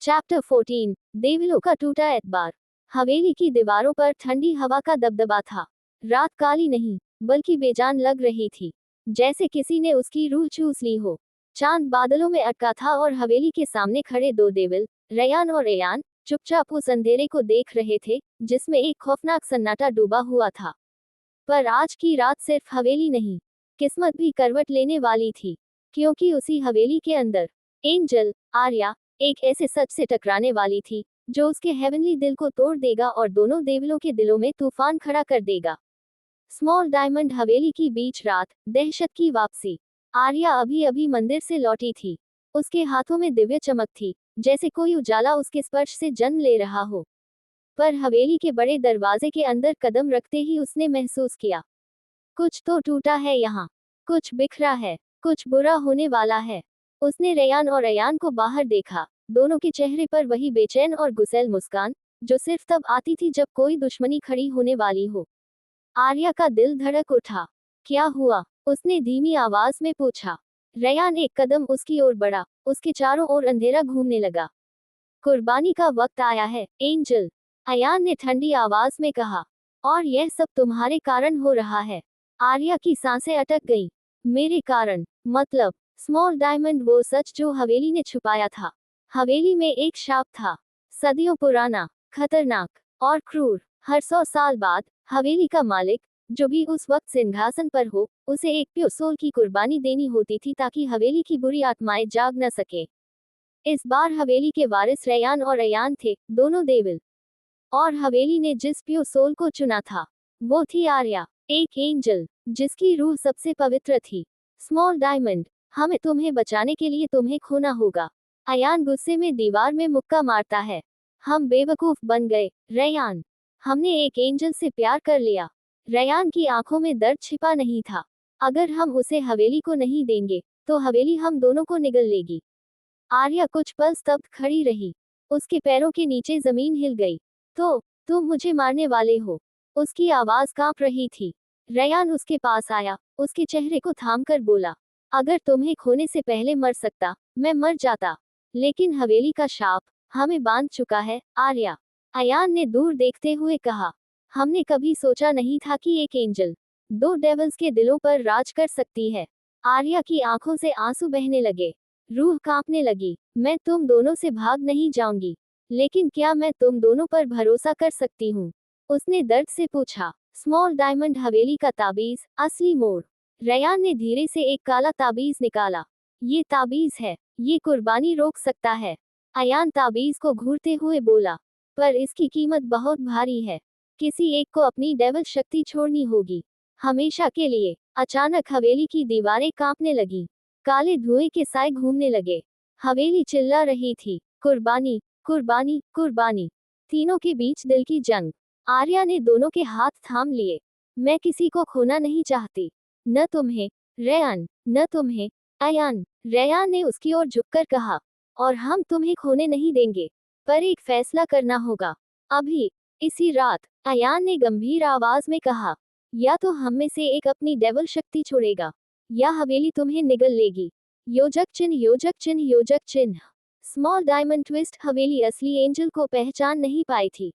Chapter 14 देवलों का टूटा एतबार। हवेली की दीवारों पर ठंडी हवा का दबदबा था। रात काली नहीं, बल्कि बेजान लग रही थी, जैसे किसी ने उसकी रूह चूस ली हो। चांद बादलों में अटका था और हवेली के सामने खड़े दो देविल, रयान और अयान, चुपचाप उस अंधेरे को देख रहे थे, जिसमें एक खौफनाक सन्नाटा डूबा हुआ था। पर आज की रात सिर्फ हवेली नहीं, किस्मत भी करवट लेने वाली थी, क्योंकि उसी हवेली के अंदर एंजल, आर्या, एक ऐसे सच से टकराने वाली थी, जो उसके हेवनली दिल को तोड़ देगा और दोनों देवलों के दिलों में तूफान खड़ा कर देगा। स्मॉल डायमंड हवेली की बीच रात, दहशत की वापसी। आर्या अभी अभी मंदिर से लौटी थी। उसके हाथों में दिव्य चमक थी, जैसे कोई उजाला उसके स्पर्श से जन्म ले रहा हो। पर हवेली के बड़े दरवाजे के अंदर कदम रखते ही उसने महसूस किया, कुछ तो टूटा है यहाँ, कुछ बिखरा है, कुछ बुरा होने वाला है। उसने रेयान और अयान को बाहर देखा, दोनों के चेहरे पर वही बेचैन और गुस्सैल मुस्कान, जो सिर्फ तब आती थी जब कोई दुश्मनी खड़ी होने वाली हो। आर्या का दिल धड़क उठा। क्या हुआ? उसने धीमी आवाज में पूछा। रेयान एक कदम उसकी ओर बढ़ा, उसके चारों ओर अंधेरा घूमने लगा। कुर्बानी का वक्त आया है, एंजल, अयान ने ठंडी आवाज में कहा। और यह सब तुम्हारे कारण हो रहा है। आर्या की सांसें अटक गईं। मेरे कारण? मतलब? स्मॉल डायमंड वो सच जो हवेली ने छुपाया था। हवेली में एक शाप था, सदियों पुराना, खतरनाक और क्रूर। हर 100 साल बाद हवेली का मालिक, जो भी उस वक्त सिंहासन पर हो, उसे एक प्योर सोल की कुर्बानी देनी होती थी ताकि हवेली की बुरी आत्माएं जाग न सके। इस बार हवेली के वारिस रेयान और अयान थे, दोनों देविल। और हवेली ने जिस प्योर सोल को चुना था, वो थी आर्या, एक एंजल, जिसकी रूह सबसे पवित्र थी। स्मॉल डायमंड, हमें तुम्हें बचाने के लिए तुम्हें खोना होगा। अयान गुस्से में दीवार में मुक्का मारता है। हम बेवकूफ बन गए, रेयान। हमने एक एंजल से प्यार कर लिया। रेयान की आंखों में दर्द छिपा नहीं था। अगर हम उसे हवेली को नहीं देंगे, तो हवेली हम दोनों को निगल लेगी। आर्या कुछ पल स्तब्ध खड़ी रही। उसके पैरों के नीचे जमीन हिल गई। तो, तुम मुझे मारने वाले हो? उसकी आवाज कांप रही थी। रेयान उसके पास आया, उसके चेहरे को थामकर बोला, अगर तुम्हें खोने से पहले मर सकता, मैं मर जाता। लेकिन हवेली का शाप हमें बांध चुका है, आर्या। अयान ने दूर देखते हुए कहा, हमने कभी सोचा नहीं था कि एक एंजल दो डेविल्स के दिलों पर राज कर सकती है। आर्या की आंखों से आंसू बहने लगे, रूह कांपने लगी। मैं तुम दोनों से भाग नहीं जाऊंगी, लेकिन क्या मैं तुम दोनों पर भरोसा कर सकती हूँ? उसने दर्द से पूछा। स्मॉल डायमंड हवेली का ताबीज, असली मोड़। रेयान ने धीरे से एक काला ताबीज निकाला। ये ताबीज है, ये कुर्बानी रोक सकता है। अयान ताबीज को घूरते हुए बोला, पर इसकी कीमत बहुत भारी है। किसी एक को अपनी डेविल शक्ति छोड़नी होगी, हमेशा के लिए। अचानक हवेली की दीवारें कांपने लगी, काले धुएं के साए घूमने लगे। हवेली चिल्ला रही थी, कुर्बानी, कुर्बानी, कुर्बानी। तीनों के बीच दिल की जंग। आर्या ने दोनों के हाथ थाम लिए। मैं किसी को खोना नहीं चाहती, न तुम्हें, रेयान, न तुम्हें, अयान। रेयान ने उसकी ओर झुककर कहा, और हम तुम्हें खोने नहीं देंगे, पर एक फैसला करना होगा, अभी, इसी रात। अयान ने गंभीर आवाज में कहा, या तो हम में से एक अपनी डेविल शक्ति छोड़ेगा, या हवेली तुम्हें निगल लेगी। योजक चिन्ह, योजक चिन्ह, योजक चिन्ह। स्मॉल डायमंड ट्विस्ट हवेली असली एंजल को पहचान नहीं पाई थी।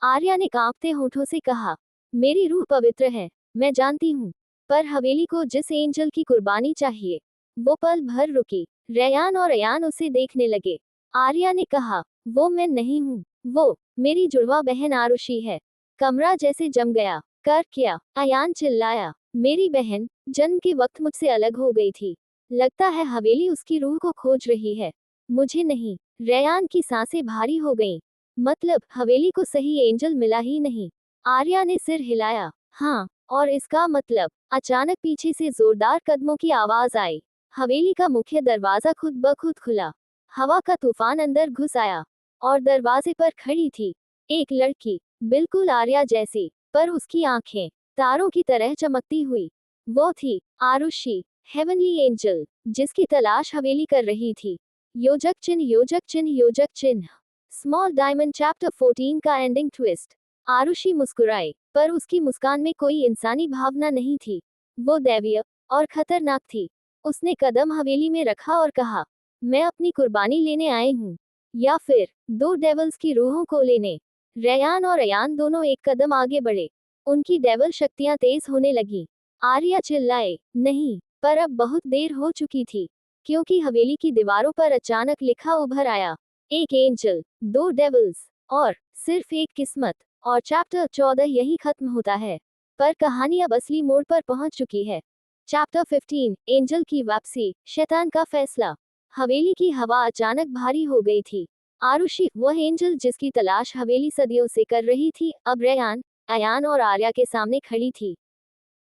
आर्या ने कांपते होठों से कहा, मेरी रूह पवित्र है, मैं जानती हूँ, पर हवेली को जिस एंजल की कुर्बानी चाहिए। वो पल भर रुकी। रेयान और अयान उसे देखने लगे। आर्या ने कहा, वो मैं नहीं हूँ, वो मेरी जुड़वा बहन आरुषि है। कमरा जैसे जम गया। कर क्या? अयान चिल्लाया, मेरी बहन जन्म के वक्त मुझसे अलग हो गई थी। लगता है हवेली उसकी रूह को खोज रही है, मुझे नहीं। रेयान की सांसें भारी हो गईं। मतलब हवेली को सही एंजल मिला ही नहीं। आर्या ने सिर हिलाया। हाँ, और इसका मतलब? अचानक पीछे से जोरदार कदमों की आवाज आई। हवेली का मुख्य दरवाजा खुद ब खुद खुला। हवा का तूफान अंदर घुस आया, और दरवाजे पर खड़ी थी एक लड़की, बिल्कुल आर्या जैसी, पर उसकी आंखें तारों की तरह चमकती हुई। वो थी आरुषि, हेवनली एंजल, जिसकी तलाश हवेली कर रही थी। योजक चिन्ह, योजक चिन्ह, योजक चिन्ह। स्मॉल डायमंड चैप्टर 14 का एंडिंग ट्विस्ट। आरुषि मुस्कुराई, पर उसकी मुस्कान में कोई इंसानी भावना नहीं थी। वो दैवीय और खतरनाक थी। उसने कदम हवेली में रखा और कहा, मैं अपनी कुर्बानी लेने आई हूँ। या फिर दो डेवल्स की रूहों को लेने। रेयान और अयान दोनों एक कदम आगे बढ़े। उनकी डेवल शक्तियां तेज होने लगी। आर्या चिल्लाए, नहीं, पर अब बहुत देर हो चुकी थी, क्योंकि हवेली की दीवारों पर अचानक लिखा उभर आया, एक एंजल, दो डेवल्स, और सिर्फ एक किस्मत। और चैप्टर 14 यही खत्म होता है। पर कहानी अब असली मोड़ पर पहुंच चुकी है। चैप्टर 15, एंजल की वापसी, शैतान का फैसला। हवेली की हवा अचानक भारी हो गई थी। आरुषि, वह एंजल जिसकी तलाश हवेली सदियों से कर रही थी, अब रेयान, अयान और आर्या के सामने खड़ी थी।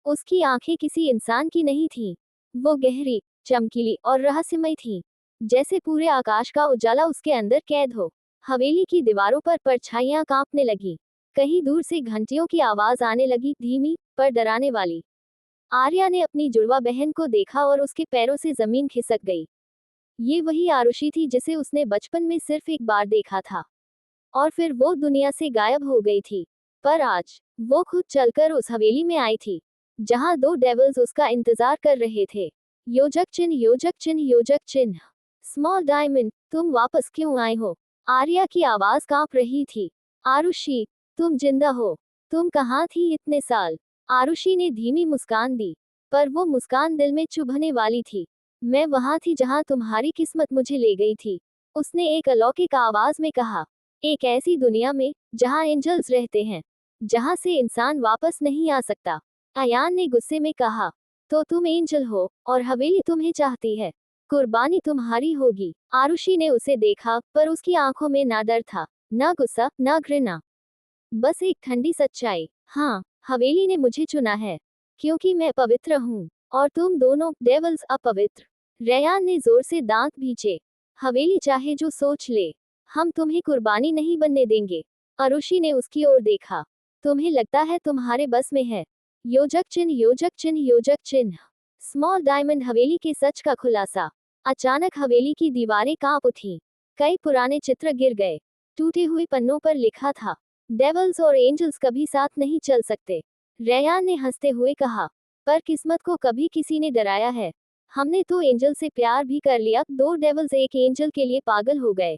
उसकी आंखें किसी इंसान की नहीं थीं। वो गहरी, चमकीली और रहस्यमय थीं, जैसे पूरे आकाश का उजाला उसके अंदर कैद हो। हवेली की दीवारों पर परछाइयां कांपने लगी। कहीं दूर से घंटियों की आवाज आने लगी, धीमी पर डराने वाली। आर्या ने अपनी जुड़वा बहन को देखा और उसके पैरों से जमीन खिसक गई। ये वही आरुषि थी जिसे उसने बचपन में सिर्फ एक बार देखा था, और फिर वो दुनिया से गायब हो गई थी। पर आज वो खुद चलकर उस हवेली में आई थी, जहां दो डेविल्स उसका इंतजार कर रहे थे। योजक चिन्ह, योजक चिन्ह, योजक चिन्ह। स्मॉल डायमंड, तुम वापस क्यों आए हो? आर्या की आवाज कांप रही थी। आरुषि, तुम जिंदा हो। तुम कहाँ थी इतने साल? आरुषि ने धीमी मुस्कान दी, पर वो मुस्कान दिल में चुभने वाली थी। मैं वहां थी जहां तुम्हारी किस्मत मुझे ले गई थी, उसने एक अलौकिक आवाज में कहा। एक ऐसी दुनिया में जहां एंजल्स रहते हैं, जहां से इंसान वापस नहीं आ सकता। अयान ने गुस्से में कहा, तो तुम एंजल हो और हवेली तुम्हें चाहती है। कुर्बानी तुम्हारी होगी। आरुषि ने उसे देखा, पर उसकी आंखों में ना डर था, ना गुस्सा, ना घृणा, बस एक ठंडी सच्चाई। हाँ, हवेली ने मुझे चुना है, क्योंकि मैं पवित्र हूँ, और तुम दोनों डेवल्स अपवित्र। रेयान ने जोर से दांत भींचे। हवेली चाहे जो सोच ले, हम तुम्हें कुर्बानी नहीं बनने देंगे। अरुषि ने उसकी ओर देखा। तुम्हें लगता है तुम्हारे बस में है? योजक चिन्ह, योजक चिन्ह, योजक चिन्ह। स्मॉल डायमंड, हवेली के सच का खुलासा। अचानक हवेली की दीवारें कांप उठी। कई पुराने चित्र गिर गए। टूटे हुए पन्नों पर लिखा था, डेवल्स और एंजल्स कभी साथ नहीं चल सकते। रेयान ने हंसते हुए कहा, पर किस्मत को कभी किसी ने डराया है? हमने तो एंजल से प्यार भी कर लिया। दो डेवल्स एक एंजल के लिए पागल हो गए।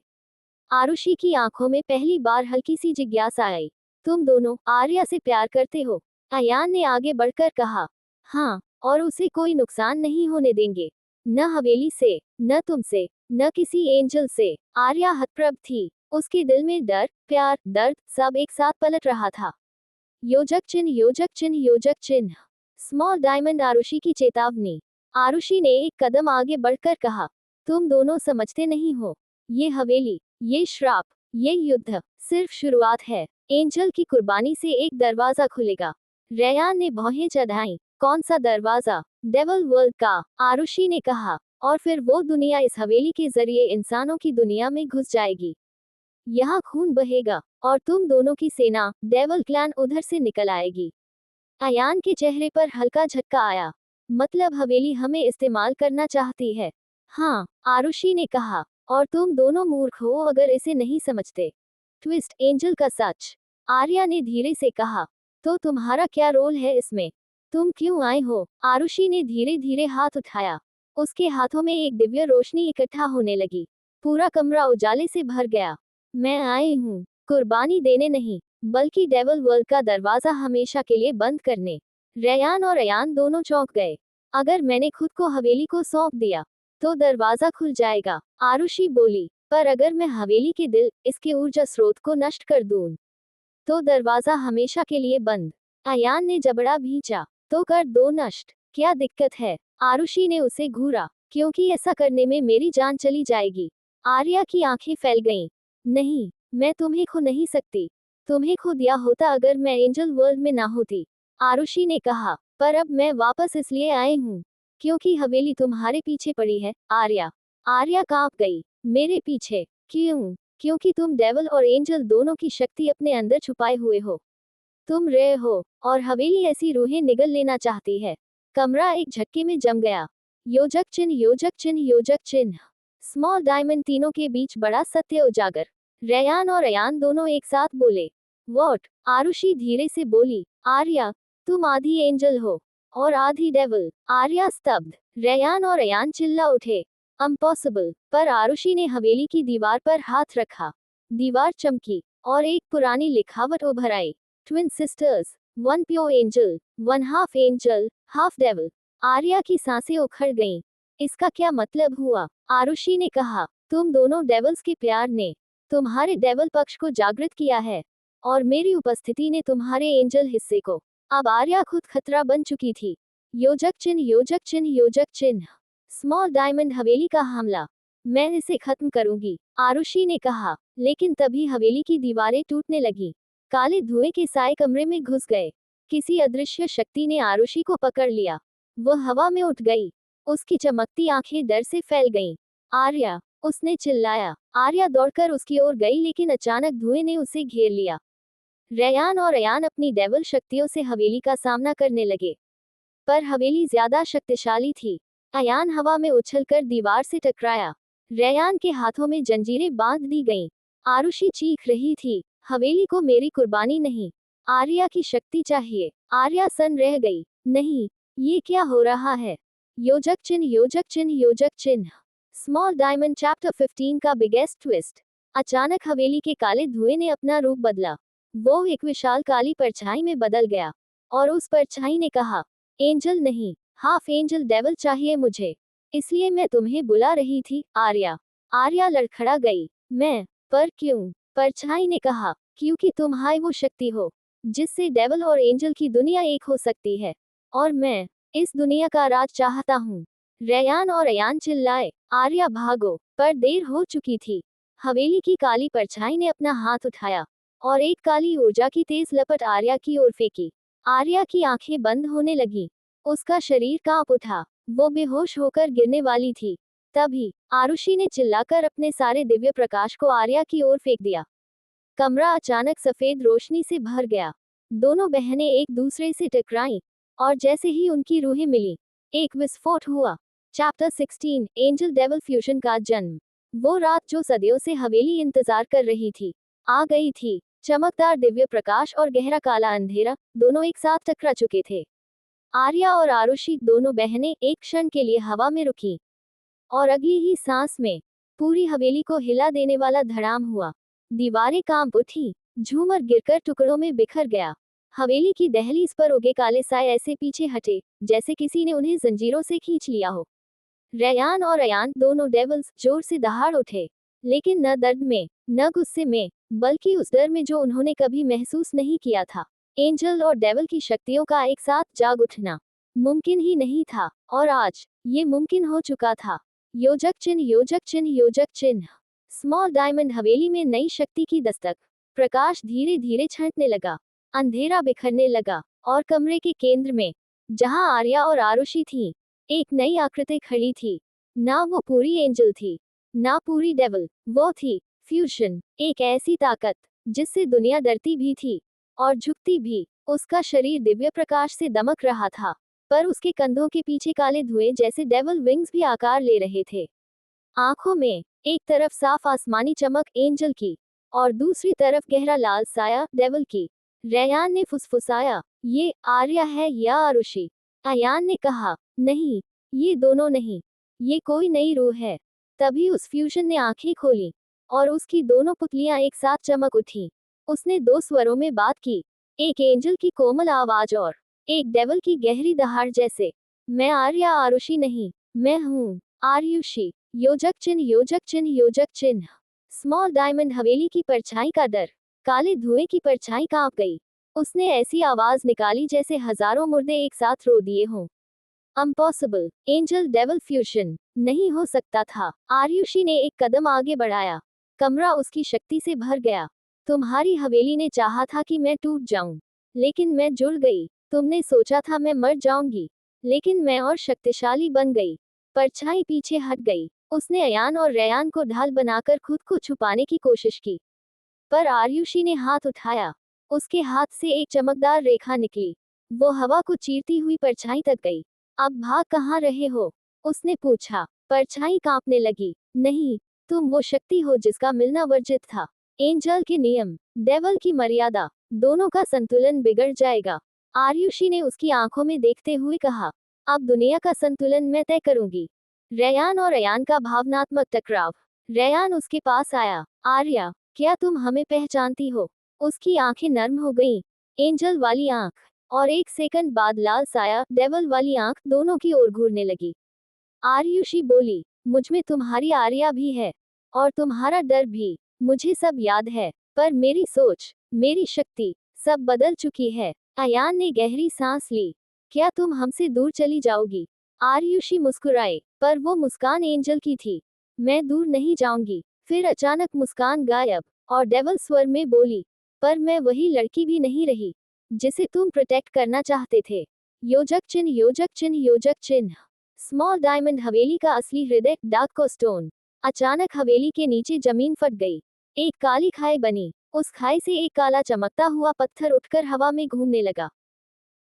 आरुषि की आंखों में पहली बार हल्की सी जिज्ञासा आई। तुम दोनों आर्या से प्यार करते हो? अयान ने आगे बढ़कर कहा। हाँ, और उसे कोई नुकसान नहीं होने देंगे। न हवेली से, न तुमसे, न किसी एंजल से। आर्या हतप्रभ थी। उसके दिल में डर, प्यार, दर्द, सब एक साथ पलट रहा था। योजक चिन्ह, योजक चिन्ह, योजक चिन्ह। स्मॉल डायमंड, आरुषि की चेतावनी। आरुषि ने एक कदम आगे बढ़कर कहा, तुम दोनों समझते नहीं हो। ये हवेली, ये श्राप, ये युद्ध सिर्फ शुरुआत है। एंजल की कुर्बानी से एक दरवाजा खुलेगा। रेयान ने भौहें चढ़ाई। कौन सा दरवाजा? डेवल वर्ल्ड का, आरुषि ने कहा। और फिर वो दुनिया इस हवेली के जरिए इंसानों की दुनिया में घुस जाएगी। यहाँ खून बहेगा, और तुम दोनों की सेना, डेवल क्लैन, उधर से निकल आएगी। अयान के चेहरे पर हल्का झटका आया। मतलब हवेली हमें इस्तेमाल करना चाहती है? हाँ, आरुषि ने कहा, और तुम दोनों मूर्ख हो अगर इसे नहीं समझते। ट्विस्ट, एंजल का सच। आर्या ने धीरे से कहा, तो तुम्हारा क्या रोल है इसमें? तुम क्यों आए हो? आरुषि ने धीरे धीरे हाथ उठाया। उसके हाथों में एक दिव्य रोशनी इकट्ठा होने लगी। पूरा कमरा उजाले से भर गया। मैं आई हूँ कुर्बानी देने नहीं, बल्कि डेवल वर्ल्ड का दरवाजा हमेशा के लिए बंद करने। रेयान और अयान दोनों चौंक गए। अगर मैंने खुद को हवेली को सौंप दिया, तो दरवाजा खुल जाएगा, आरुषि बोली। पर अगर मैं हवेली के दिल, इसके ऊर्जा स्रोत को नष्ट कर दूं, तो दरवाजा हमेशा के लिए बंद। अयान ने जबड़ा भींचा। तो कर दो नष्ट, क्या दिक्कत है? आरुषि ने उसे घूरा। क्योंकि ऐसा करने में मेरी जान चली जाएगी। आर्या की आंखें फैल गईं। नहीं, मैं तुम्हें खो नहीं सकती। तुम्हें खो दिया होता अगर मैं एंजल वर्ल्ड में ना होती, आरुषि ने कहा। पर अब मैं वापस इसलिए आई हूँ, क्योंकि हवेली तुम्हारे पीछे पड़ी है, आर्या। आर्या कांप गई। मेरे पीछे? क्यों? क्योंकि तुम डेवल और एंजल दोनों की शक्ति अपने अंदर छुपाए हुए हो। तुम रहे हो, और हवेली ऐसी रूहें निगल लेना चाहती है। कमरा एक झटके में जम गया। योजक चिन्ह, योजक चिन्ह, योजक चिन्ह। स्मॉल डायमंड, तीनों के बीच बड़ा सत्य उजागर। रेयान और अयान दोनों एक साथ बोले। वॉट? आरुषि धीरे से बोली। आर्या, तुम आधी एंजल हो और आधी डेवल। आर्या स्तब्ध। रेयान और अयान चिल्ला उठे। इम्पॉसिबल। पर आरुषि ने हवेली की दीवार पर हाथ रखा। दीवार चमकी और एक पुरानी लिखावट उभर आई। Twin sisters, one pure angel, one half angel, half devil. Arya की सांसें उखड़ गईं। इसका क्या मतलब हुआ? आरुषि ने कहा, तुम दोनों डेविल्स के प्यार ने तुम्हारे डेविल पक्ष को जागृत किया है, और मेरी उपस्थिति ने तुम्हारे एंजल हिस्से को। अब आर्या खुद खतरा बन चुकी थी। योजक चिन्ह, योजक चिन्ह, योजक चिन्ह। स्मॉल डायमंड हवेली का हमला। मैं इसे खत्म करूंगी, आरुषि ने कहा। लेकिन तभी हवेली की दीवारें टूटने लगी। काले धुएं के साए कमरे में घुस गए। किसी अदृश्य शक्ति ने आरुषि को पकड़ लिया। वह हवा में उठ गई। उसकी चमकती आंखें डर से फैल गईं। आर्या, उसने चिल्लाया। आर्या दौड़कर उसकी ओर गई, लेकिन अचानक धुएं ने उसे घेर लिया। रेयान और अयान अपनी डेविल शक्तियों से हवेली का सामना करने लगे, पर हवेली ज्यादा शक्तिशाली थी। अयान हवा में उछलकर दीवार से टकराया। रेयान के हाथों में जंजीरें बांध दी गईं। आरुषि चीख रही थी, हवेली को मेरी कुर्बानी नहीं, आर्या की शक्ति चाहिए। आर्या सन रह गई। नहीं, ये क्या हो रहा है? योजक चिन्ह, योजक चिन्ह, योजक चिन्ह। स्मॉल डायमंड चैप्टर 15 का बिगेस्ट ट्विस्ट। अचानक हवेली के काले धुएं ने अपना रूप बदला। वो एक विशाल काली परछाई में बदल गया, और उस परछाई ने कहा, एंजल नहीं, हाफ एंजल डेविल चाहिए मुझे। इसलिए मैं तुम्हें बुला रही थी, आर्या। आर्या लड़खड़ा गई। मैं? पर क्यों? परछाई ने कहा, क्योंकि तुम हाय वो शक्ति हो जिससे डेविल और एंजल की दुनिया एक हो सकती है, और मैं इस दुनिया का राज चाहता हूँ। रेयान और अयान चिल्लाए, आर्या भागो, पर देर हो चुकी थी। हवेली की काली परछाई ने अपना हाथ उठाया, और एक काली ऊर्जा की तेज लपट आर्या की ओर फेंकी। आर्या की आंखें बंद होने लगी। उसका शरीर कांप उठा। वो बेहोश होकर गिरने वाली थी। तभी आरुषि ने चिल्लाकर अपने सारे दिव्य प्रकाश को आर्या की ओर फेंक दिया। कमरा अचानक सफेद रोशनी से भर गया। दोनों बहनें एक दूसरे से टकराईं, और जैसे ही उनकी रूहें मिली, एक विस्फोट हुआ। चैप्टर 16, एंजल डेविल फ्यूजन का जन्म। वो रात जो सदियों से हवेली इंतजार कर रही थी, आ गई थी। चमकदार दिव्य प्रकाश और गहरा काला अंधेरा, दोनों एक साथ टकरा चुके थे। आर्या और आरुषि, दोनों बहनें, एक क्षण के लिए हवा में रुकी, और अगली ही सांस में पूरी हवेली को हिला देने वाला धड़ाम हुआ। दीवारें कांप उठी। झूमर गिरकर टुकड़ों में बिखर गया। हवेली की दहलीज पर उगे काले साए ऐसे पीछे हटे, जैसे किसी ने उन्हें जंजीरों से खींच लिया हो। रेयान और अयान, दोनों डेविल्स, जोर से दहाड़ उठे, लेकिन न दर्द में, न गुस्से में, बल्कि उस डर में जो उन्होंने कभी महसूस नहीं किया था। एंजल और डेविल की शक्तियों का एक साथ जाग उठना मुमकिन ही नहीं था, और आज ये मुमकिन हो चुका था। योजक चिन्ह, योजक चिन्ह, योजक चिन्ह। स्मॉल डायमंड हवेली में नई शक्ति की दस्तक। प्रकाश धीरे धीरे छंटने लगा। अंधेरा बिखरने लगा, और कमरे के केंद्र में, जहां आर्या और आरुषि थीं, एक नई आकृति खड़ी थी। ना वो पूरी एंजल थी, ना पूरी डेविल। वो थी फ्यूजन, एक ऐसी ताकत जिससे दुनिया डरती भी थी और झुकती भी। उसका शरीर दिव्य प्रकाश से दमक रहा था, पर उसके कंधों के पीछे काले धुएं जैसे डेविल विंग्स भी आकार ले रहे थे। आंखों में एक तरफ साफ आसमानी चमक एंजल की, और दूसरी तरफ गहरा लाल साया डेविल की। रेयान ने फुसफुसाया, ये आर्या है या आरुषि? अयान ने कहा, नहीं, ये दोनों नहीं, ये कोई नई रूह है। तभी उस फ्यूजन ने आंखें खोली, और उसकी दोनों पुतलियां एक साथ चमक उठी। उसने दो स्वरों में बात की, एक एंजल की कोमल आवाज और एक डेविल की गहरी दहाड़ जैसे। मैं आर्या आरुषि नहीं, मैं हूँ आर्युषि। योजक चिन्ह, योजक चिन्ह, योजक चिन्ह। स्मॉल डायमंड हवेली की परछाई का डर। काले धुएं की परछाई कांप गई। उसने ऐसी आवाज निकाली जैसे हजारों मुर्दे एक साथ रो दिए हों। इम्पॉसिबल, एंजल डेविल फ्यूजन नहीं हो सकता था। आर्युषि ने एक कदम आगे बढ़ाया। कमरा उसकी शक्ति से भर गया। तुम्हारी हवेली ने चाहा था कि मैं टूट जाऊं, लेकिन मैं जुड़ गई। तुमने सोचा था मैं मर जाऊंगी, लेकिन मैं और शक्तिशाली बन गई। परछाई पीछे हट गई। उसने अयान और रेयान को ढाल बनाकर खुद को छुपाने की कोशिश की, पर आर्युषि ने हाथ उठाया। उसके हाथ से एक चमकदार रेखा निकली। वो हवा को चीरती हुई परछाई तक गई। अब भाग कहाँ रहे हो? उसने पूछा। परछाई कांपने लगी। नहीं, तुम वो शक्ति हो जिसका मिलना वर्जित था। एंजल के नियम, डेविल की मर्यादा, दोनों का संतुलन बिगड़ जाएगा। आर्युषि ने उसकी आंखों में देखते हुए कहा, अब दुनिया का संतुलन मैं तय करूंगी। रेयान और अयान का भावनात्मक टकराव। रेयान उसके पास आया। आर्या, क्या तुम हमें पहचानती हो? उसकी आंखें नर्म हो गईं। एंजल वाली आंख, और एक सेकंड बाद लाल साया, डेवल वाली आंख दोनों की ओर घूरने लगी। आर्युषी बोली, मुझमें तुम्हारी आर्या भी है, और तुम्हारा डर भी। मुझे सब याद है, पर मेरी सोच, मेरी शक्ति, सब बदल चुकी है। अयान ने गहरी सांस ली। क्या तुम हमसे दूर चली जाओगी? आर्युषी मुस्कुराए, पर वो मुस्कान एंजल की थी। मैं दूर नहीं जाऊंगी। फिर अचानक मुस्कान गायब, और डेवल स्वर में बोली, पर मैं वही लड़की भी नहीं रही, जिसे तुम प्रोटेक्ट करना चाहते थे। योजक चिन्ह, योजक चिन्ह, योजक चिन्ह। स्मॉल डायमंड, हवेली का असली हृदय, डार्क को स्टोन। अचानक हवेली के नीचे जमीन फट गई। एक काली खाई बनी। उस खाई से एक काला चमकता हुआ पत्थर उठकर हवा में घूमने लगा।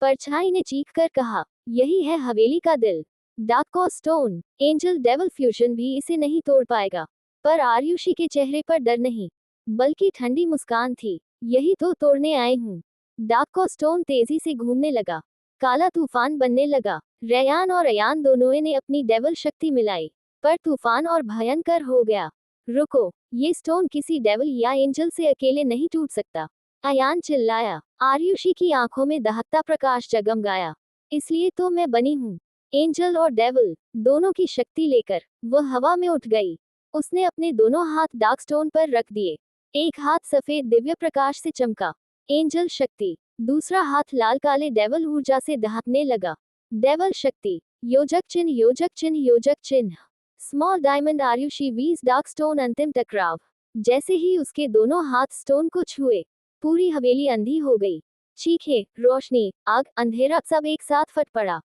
परछाई ने चीखकर कहा, यही है हवेली का दिल, डार्क को स्टोन। एंजल डेवल फ्यूजन भी इसे नहीं तोड़ पाएगा। पर आर्युषी के चेहरे पर डर नहीं, बल्कि ठंडी मुस्कान थी। यही तो तोड़ने आए हूँ। डार्क को स्टोन तेजी से घूमने लगा। काला तूफान बनने लगा। रेयान और अयान दोनों ने अपनी डेवल शक्ति मिलाई, पर तूफान और भयंकर हो गया। रुको, ये स्टोन किसी डेवल या एंजल से अकेले नहीं टूट सकता। अयान चिल्लाया। आर्युषी की आंखों में दहकता प्रकाश जगमगाया। इसलिए तो मैं बनी हूँ। एंजल और डेवल, दोनों की शक्ति लेकर, वह हवा में उठ गई। उसने अपने दोनों हाथ डार्क स्टोन पर रख दिए। एक हाथ सफेद दिव्य प्रकाश से चमका, एंजल शक्ति। दूसरा हाथ लाल काले डेवल ऊर्जा से दहकने लगा। डेवल शक्ति, योजक चिन्ह, योजक चिन्ह, योजक चिन्ह। स्मॉल डायमंड, आर्युषी वीज डार्क स्टोन, अंतिम टकराव। जैसे ही उसके दोनों हाथ स्टोन को छुए, पूरी हवेली अंधी हो गई। चीखें, रोशनी, आग, अंधेरा, सब एक साथ फट पड़ा।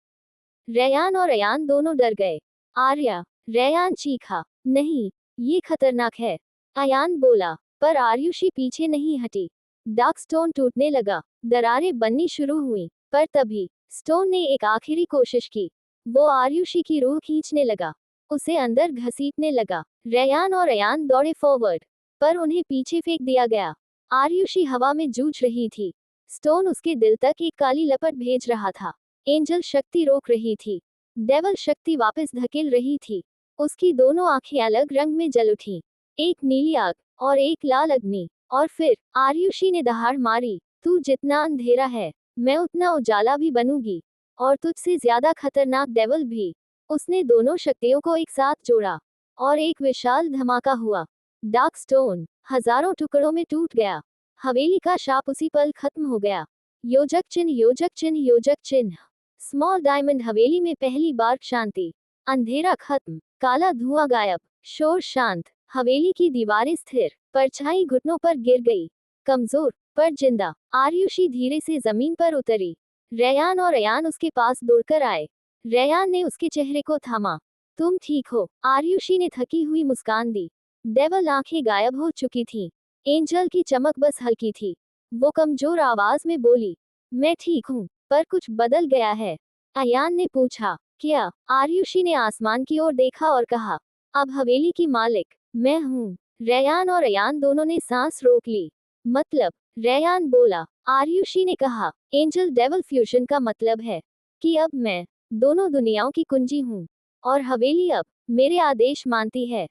रेयान और अयान दोनों डर गए। आर्या, रेयान चीखा, नहीं, ये खतरनाक है। अयान बोला, पर आर्युषी पीछे नहीं हटी। डार्क स्टोन टूटने लगा, दरारें बननी शुरू हुई, पर तभी स्टोन ने एक आखिरी कोशिश की। वो आर्युषी की रूह खींचने लगा, उसे अंदर घसीटने लगा। रेयान और अयान दौड़े फॉरवर्ड, पर उन्हें पीछे फेंक दिया गया। आर्युषी हवा में जूझ रही थी। स्टोन उसके दिल तक एक काली लपट भेज रहा था। एंजल शक्ति रोक रही थी। डेवल शक्ति वापस धकेल रही थी। उसकी दोनों आंखें अलग रंग में जल उठी, एक नीली आग और एक लाल अग्नि। और फिर आर्युषी ने दहाड़ मारी, तू जितना अंधेरा है, मैं उतना उजाला भी बनूंगी, और तुझसे ज्यादा खतरनाक डेवल भी। उसने दोनों शक्तियों को एक साथ जोड़ा, और एक विशाल धमाका हुआ। डार्क स्टोन हजारों टुकड़ों में टूट गया। हवेली का शाप उसी पल खत्म हो गया। योजक चिन्ह, योजक चिन्ह, योजक चिन्ह। स्मॉल डायमंड, हवेली में पहली बार शांति। अंधेरा खत्म, काला धुआं गायब, शोर शांत। हवेली की दीवारें स्थिर, परछाई घुटनों पर गिर गई। कमजोर पर जिंदा। आर्युषी धीरे से जमीन पर उतरी। रेयान और अयान उसके पास दौड़कर आए। रेयान ने उसके चेहरे को थामा। तुम ठीक हो? आर्युषी ने थकी हुई मुस्कान दी। डेवल आंखें गायब हो चुकी थीं। एंजल की चमक बस हल्की थी। वो कमजोर आवाज में बोली, मैं ठीक हूँ, पर कुछ बदल गया है। अयान ने पूछा, क्या? आर्युषी ने आसमान की ओर देखा और कहा, अब हवेली की मालिक मैं हूँ। रेयान और अयान दोनों ने सांस रोक ली। मतलब? रेयान बोला। आर्युषी ने कहा, एंजल डेवल फ्यूजन का मतलब है कि अब मैं दोनों दुनियाओं की कुंजी हूँ, और हवेली अब मेरे आदेश मानती है।